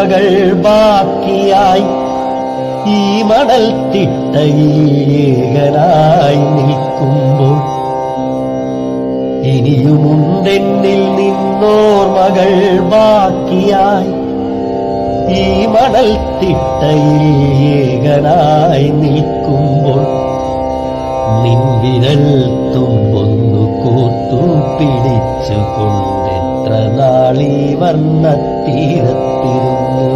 നോർമകൾ ബാക്കിയായി ഈ മണൽ തിട്ടയിൽ ഏകനായി നിൽക്കുമ്പോൾ ഇനിയുമുണ്ടെന്നിൽ നിന്നോർമകൾ ബാക്കിയായി ഈ മണൽ തിട്ടയിൽ ഏകനായി നിൽക്കുമ്പോൾ നിൻവിരൽ തുമ്പൊന്നു കൂർത്തു പിടിച്ചുകൊണ്ടെത്ര നാളീ വർണ്ണത്തീരത്തിരുന്നു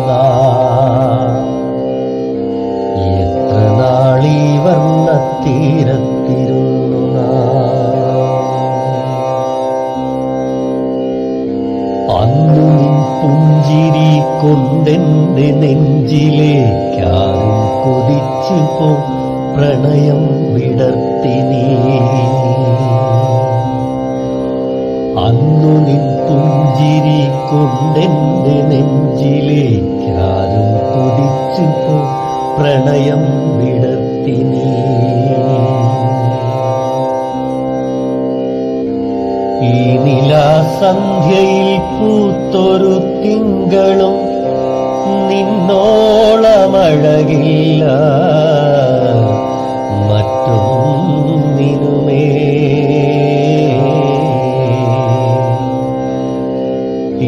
എത്ര നാളീ വർണ്ണത്തീരത്തിരുന്നു അന്നു നിൻ പുഞ്ചിരി കൊണ്ടെന്റെ നെഞ്ചിലേക്കാരും കൊതിച്ചു പോ പ്രണയം വിടർത്തി നീ അന്നു നിൻ പുഞ്ചിരി കൊണ്ടെന്റെ നെഞ്ചിലേക്കാരും കൊതിച്ചു പോ പ്രണയം വിടർത്തി നീ ഈ നിലാസന്ധ്യയിൽ പൂത്തൊരു തിങ്കളും നിന്നോളമഴകില്ല മറ്റൊന്നിനുമേ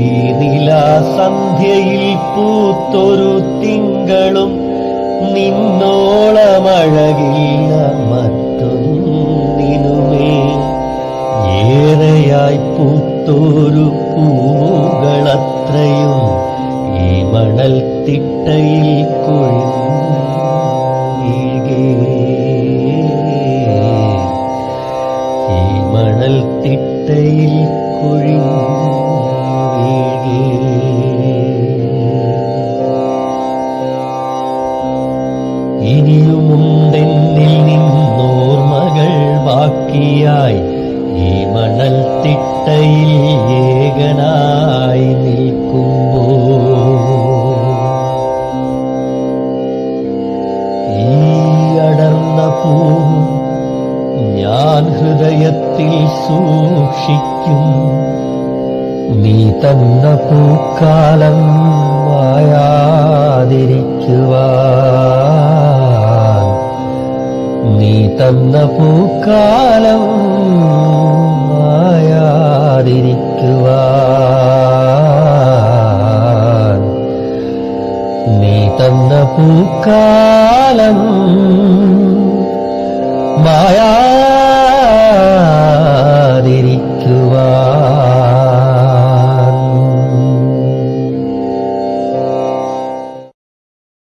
ഈ നിലാസന്ധ്യയിൽ പൂത്തൊരു തിങ്കളും നിന്നോളമഴകില്ല മറ്റൊന്നിനുമേ ഏറെയായി പൂത്തൊരു പൂവുകളത്രയും ഈ മണൽ തിട്ടയിൽ കൊഴിഞ്ഞീകേ ഈ മണൽ തിട്ടയിൽ കൊഴിഞ്ഞീകേ ഇനിയുമുണ്ടെന്നിൽ നിന്നോർമകൾ ബാക്കിയായി ഈ മണൽ തിട്ടയിൽ ഏകനായി നിൽക്കുമ്പോൾ ഈ അടർന്ന പൂവും ഞാൻ ഹൃദയത്തിൽ സൂക്ഷിക്കും നീ തന്ന പൂക്കാലം മായാതിരിക്കുവാൻ നീ തന്ന പൂക്കാലം മായാതിരിക്കുവാൻ നീ തന്ന പൂക്കാലം